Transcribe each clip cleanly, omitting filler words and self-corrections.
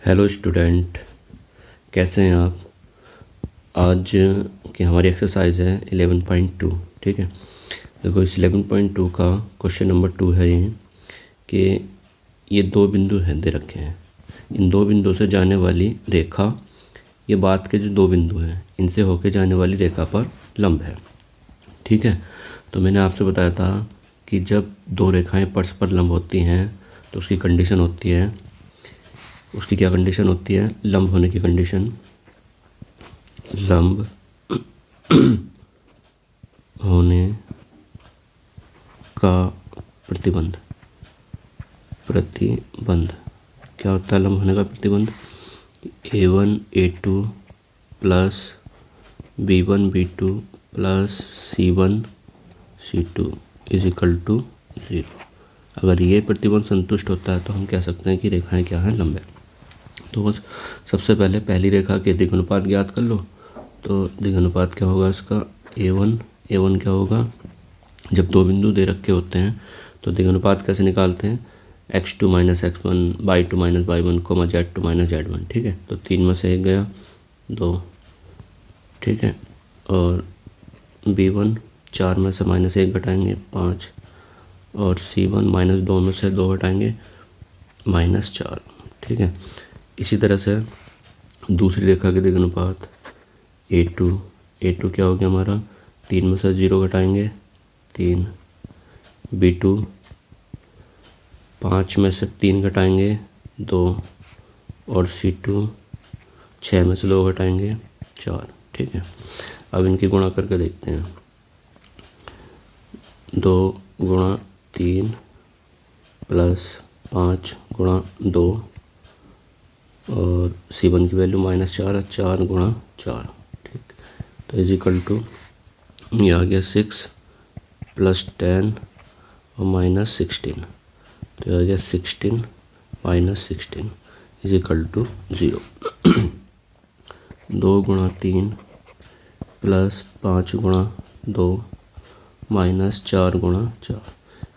Hello student, कैसे हैं आप। आज की हमारी एक्सरसाइज है 11.2। ठीक है, देखो इस 11.2 का क्वेश्चन नंबर 2 है ये कि ये दो बिंदु हैं दे रखे हैं। इन दो बिंदु से जाने वाली रेखा, ये बात के जो दो बिंदु हैं इनसे होके जाने वाली रेखा पर लंब है। ठीक है, तो मैंने आपसे बताया था कि जब दो रेखाएं परस्पर लंब होती हैं तो उसकी कंडीशन होती है, उसकी क्या कंडीशन होती है, लंब होने की कंडीशन। लंब होने का प्रतिबंध क्या होता है लंब होने का प्रतिबंध। A1 A2 plus B1 B2 plus C1 C2 is equal to 0। अगर ये प्रतिबंध संतुष्ट होता है तो हम कह सकते हैं कि रेखाएं क्या हैं, लंब है। तो बस सबसे पहले पहली रेखा के द्विघानुपात ज्ञात कर लो। तो द्विघानुपात क्या होगा इसका, A1 क्या होगा, जब दो बिंदु दे रखे होते हैं तो द्विघानुपात कैसे निकालते हैं, x2 minus x1 y2 minus y1 coma z2 minus z1। ठीक है, तो 3 में से 1 गया 2। ठीक है, और B1 4 में से -1 घटाएंगे 5, और C1 -2 में से 2 घटाएंगे -4। ठीक है, इसी तरह से दूसरी रेखा के द्विघानुपात A2 क्या हो गया हमारा, 3 में से 0 घटाएंगे 3, B2 5 में से 3 घटाएंगे 2, और C2 6 में से 2 घटाएंगे 4। ठीक है, अब इनकी गुणा करके देखते हैं। 2 गुणा 3 प्लस 5 गुणा 2, और C1 की वैल्यू -4 है, 4 गुणा 4। ठीक, तो इज इक्वल टू ये आ गया 6 प्लस 10 और -16, तो ये आ गया 16 -16 इज इक्वल टू 0। 2 गुणा 3 प्लस 5 गुणा 2 -4 गुणा 4,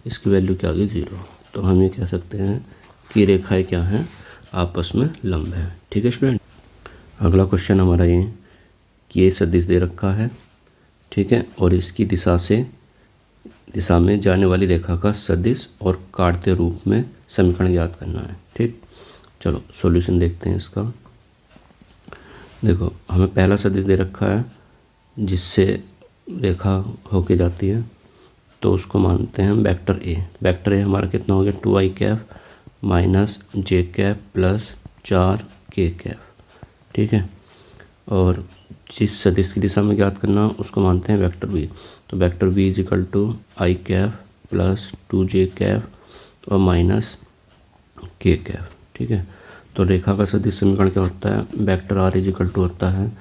इसकी वैल्यू क्या आ गई 0। तो हम ये कह सकते हैं कि रेखाएं क्या हैं, आपस में लंब है। ठीक है स्टूडेंट, अगला क्वेश्चन हमारा ये कि ये सदिश दे रखा है। ठीक है, और इसकी दिशा में जाने वाली रेखा का सदिश और काटते रूप में समीकरण ज्ञात करना है। ठीक, चलो सॉल्यूशन देखते हैं इसका। देखो हमें पहला सदिश दे रखा है जिससे रेखा होके जाती है, तो उसको मानते हैं वेक्टर ए। वेक्टर ए हमारा कितना हो गया, 2i cap minus J Kaif plus 4k Kaif. ठीक है, और जिस सदिश की दिशा में ज्ञात करना उसको मानते हैं वेक्टर बी। तो vector B is equal to I cap plus 2j cap और माइनस k कैफ। ठीक है, तो रेखा का सदिश समीकरण क्या होता है, vector R is equal to होता है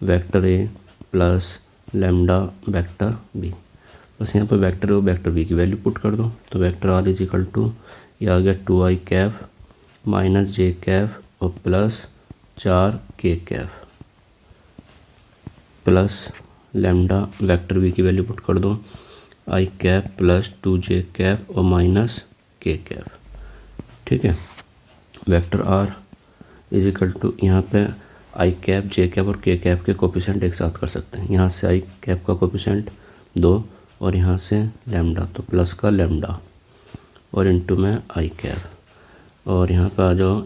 vector A plus lambda vector B. बस यहाँ पर वेक्टर ए और वेक्टर बी की वैल्यू पुट कर दो। तो vector R is equal to ये आ गया 2i cap minus J cap और plus 4k cap plus lambda vector B की वैल्यू पुट कर दो, आई कैफ प्लस 2j कैफ और माइनस k कैफ। ठीक है, vector R is equal to यहाँ पे आई कैप जे कैप और के कैप के कोफिशिएंट एक साथ कर सकते हैं। यहाँ से आई कैप का कोफिशिएंट 2 और यहाँ से लैम्डा, तो प्लस का लैम्डा और इनटू में आई कैप, और यहाँ पे आ जाओ,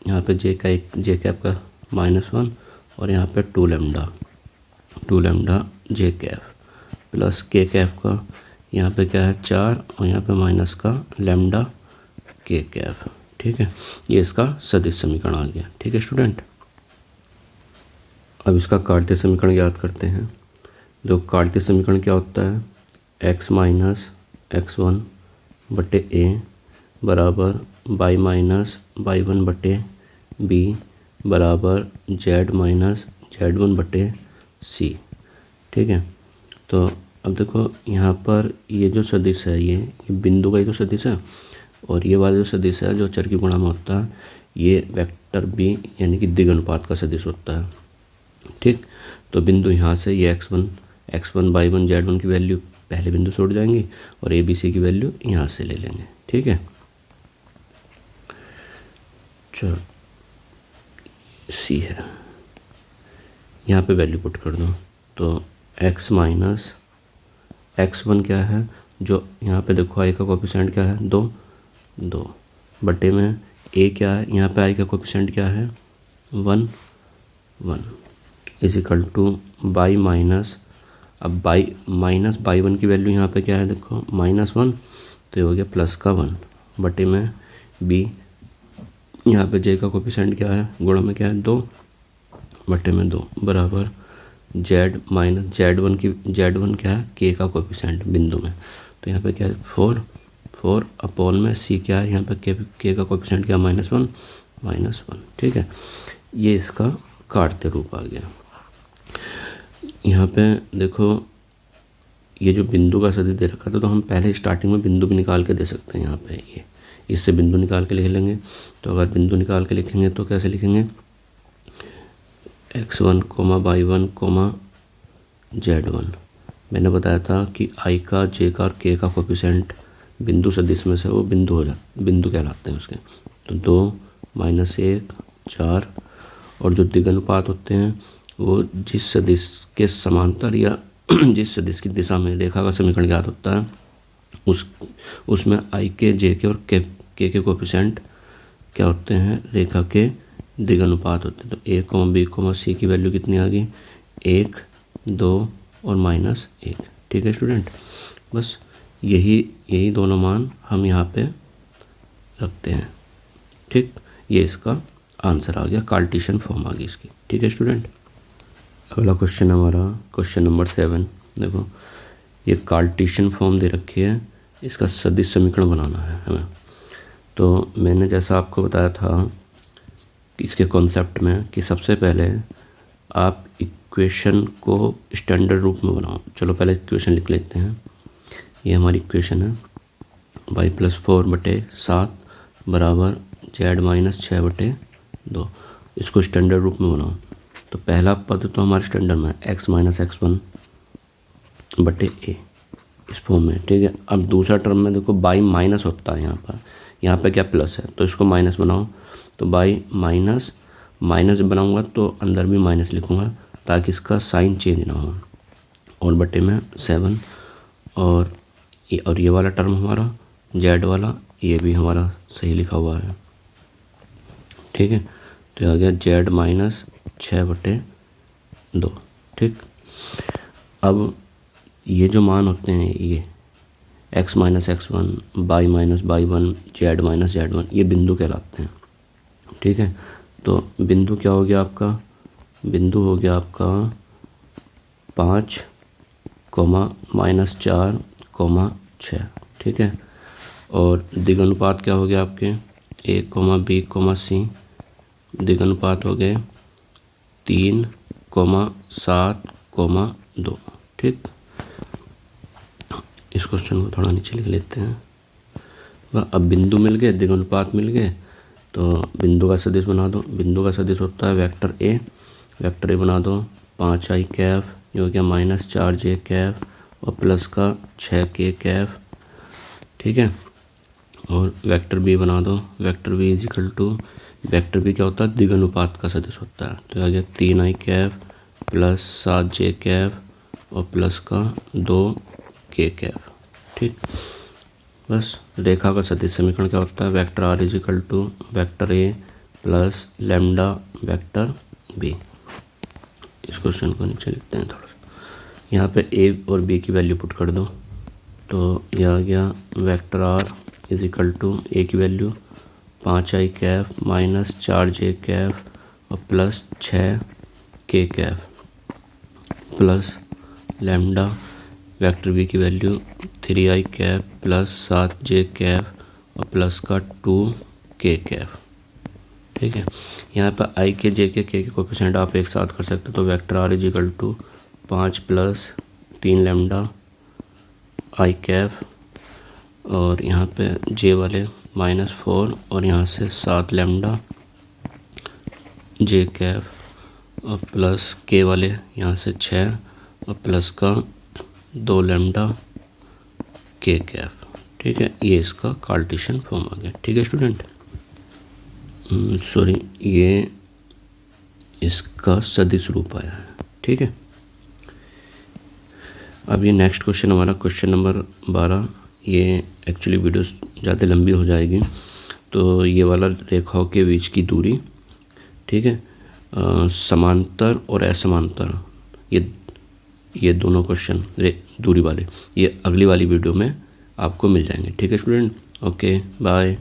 यहाँ पे जे कैप का -1 और यहाँ पे 2 लैम्डा जे कैप प्लस के कैप का यहाँ पे क्या है 4 और यहाँ पे माइनस का लैम्डा के कैप। ठीक है, ये इसका सदिश समीकरण आ गया। ठीक है स्टूडेंट, अब इसका कार्तीय समीकरण याद करते हैं। जो कार्तीय समीकरण क्या होता है, x माइनस x1 बटे ए बराबर y माइनस y1 बटे बी बराबर z माइनस z1 बटे सी। ठीक है, तो अब देखो यहाँ पर ये जो सदिश है ये बिंदु का ही तो सदिश है, और ये वाला जो सदिश है जो चर की गुणा में होता है ये वेक्टर बी यानी कि द्विघानुपात का सदिश होता है। ठीक, तो बिंदु यहाँ से ये x1 y1 z1 की वैल्यू पहले बिंदु से उड़ जाएंगी और ए बी सी की वैल्यू यहाँ से ले लेंगे। ठीक है, चलो सी है। यहाँ पे वैल्यू पुट कर दो तो x माइनस x1 क्या है, जो यहाँ पे देखो i का कोफिशिएंट क्या है 2 बटे में a क्या है, यहाँ पे i का कोफिशिएंट क्या है 1 is equal two by minus, अब बाई माइनस बाई 1 की वैल्यू यहाँ पे क्या है देखो -1, तो ये हो गया प्लस का 1 बटे में b, यहाँ पे j का कोफिशिएंट क्या है गुणा में क्या है 2 बटे में 2 बराबर z माइनस z1 क्या है k का कोफिशिएंट बिंदु में, तो यहाँ पे क्या है 4 अपॉन में c क्या है, यहाँ पे k का कोफिशिएंट क्या -1 ठीक है। ये इसका काटते रूप आ गया। यहाँ पे देखो ये जो बिंदु का सदिश दे रखा था, तो हम पहले स्टार्टिंग में बिंदु भी निकाल के दे सकते हैं। यहाँ पे ये इससे बिंदु निकाल के लिख लेंगे। तो अगर बिंदु निकाल के लिखेंगे तो कैसे लिखेंगे, x1, y1, z1। मैंने बताया था कि i का, j का और k का कोफिशिएंट बिंदु सदिश में से वो बिंदु कहलाते हैं उसके। तो 2 -1 4, और जो द्विघानुपात होते हैं वो जिस सदिश के समांतर या जिस सदिश की दिशा में रेखा का समीकरण ज्ञात होता है उसमें i के, j के और k के कोफिशिएंट क्या होते हैं, रेखा के द्विघानुपात होते हैं। तो a, b, c की वैल्यू कितनी आ गई 1 2 और -1। ठीक है स्टूडेंट, बस यही दोनों मान हम यहाँ पे रखते हैं। ठीक, ये इसका आंसर आ गया, कार्टेशियन फॉर्म आ गई इसकी। ठीक है स्टूडेंट, अगला क्वेश्चन हमारा क्वेश्चन नंबर 7। देखो ये कार्टेशियन फॉर्म दे रखी है, इसका सदिश समीकरण बनाना है हमें। तो मैंने जैसा आपको बताया था इसके कॉन्सेप्ट में कि सबसे पहले आप इक्वेशन को स्टैंडर्ड रूप में बनाओ। चलो पहले इक्वेशन लिख लेते हैं। ये हमारी इक्वेशन है y + 4/7 बराबर z - 6/2। इसको स्टैंडर्ड रूप में बनाओ। तो पहला पद तो हमारे स्टैंडर्ड में x - x1 बटे a इस फॉर्म में। ठीक है, अब दूसरा टर्म में देखो बाई माइनस होता है, यहाँ पे क्या प्लस है तो इसको माइनस बनाओ। तो बाई माइनस बनाऊंगा तो अंदर भी माइनस लिखूंगा ताकि इसका साइन चेंज ना हो, और बटे में 7, और ये वाला टर्म हमारा z वाला ये भी हमारा सही लिखा हुआ है। ठीक है, तो ये आ गया z - 6/2। ठीक, अब ये जो मान होते हैं ये x - x1, y - y1, z - z1 ये बिंदु कहलाते हैं। ठीक है, तो बिंदु क्या हो गया आपका, बिंदु हो गया आपका 5, -4, 6। ठीक है, और द्विघानुपात क्या हो गया आपके a, b, c द्विघानुपात हो गए 3, 7, 2। ठीक, इस क्वेश्चन को थोड़ा नीचे लिख लेते हैं। अब बिंदु मिल गए, द्विघानुपात मिल गए, तो बिंदु का सदिश बना दो। बिंदु का सदिश होता है वेक्टर ए बना दो 5i कैफ, ये हो गया -4j कैफ और प्लस का 6k कैफ। ठीक है, और वेक्टर बी बना दो। Vector B is equal to, vector B क्या होता है द्विघानुपात का सदिश होता है। तो आ गया 3i cap plus 7j cap और प्लस का 2k कैफ। ठीक, बस रेखा का सदिश समीकरण क्या होता है, vector R is equal to vector A plus lambda vector B. इस क्वेश्चन को नीचे लिखते हैं थोड़ा सा। यहाँ पे ए और बी की वैल्यू पुट कर दो। तो यह आ गया vector R is equal to A की value 5i cap -4j cap और plus 6k cap plus lambda vector B की value 3i cap plus 7j cap और प्लस का 2k कैफ। ठीक है, यहाँ पर i के, j के, k के कोफिशिएंट आप एक साथ कर सकते हो। तो vector R is equal to 5 + 3 lambda i cap, और यहाँ पे j वाले -4 और यहाँ से 7 लैम्डा j कैफ और प्लस k वाले यहाँ से 6 और प्लस का 2 लैम्डा k कैफ। ठीक है, ये इसका कार्टेशियन फॉर्म आ गया। ठीक है स्टूडेंट, सॉरी ये इसका सदिश रूप आया है। ठीक है, अब ये नेक्स्ट क्वेश्चन हमारा क्वेश्चन नंबर 12। ये एक्चुअली वीडियो ज़्यादा लंबी हो जाएगी, तो ये वाला रेखाओं के बीच की दूरी, ठीक है, समांतर और असमांतर, ये दोनों क्वेश्चन दूरी वाले ये अगली वाली वीडियो में आपको मिल जाएंगे। ठीक है स्टूडेंट, ओके बाय।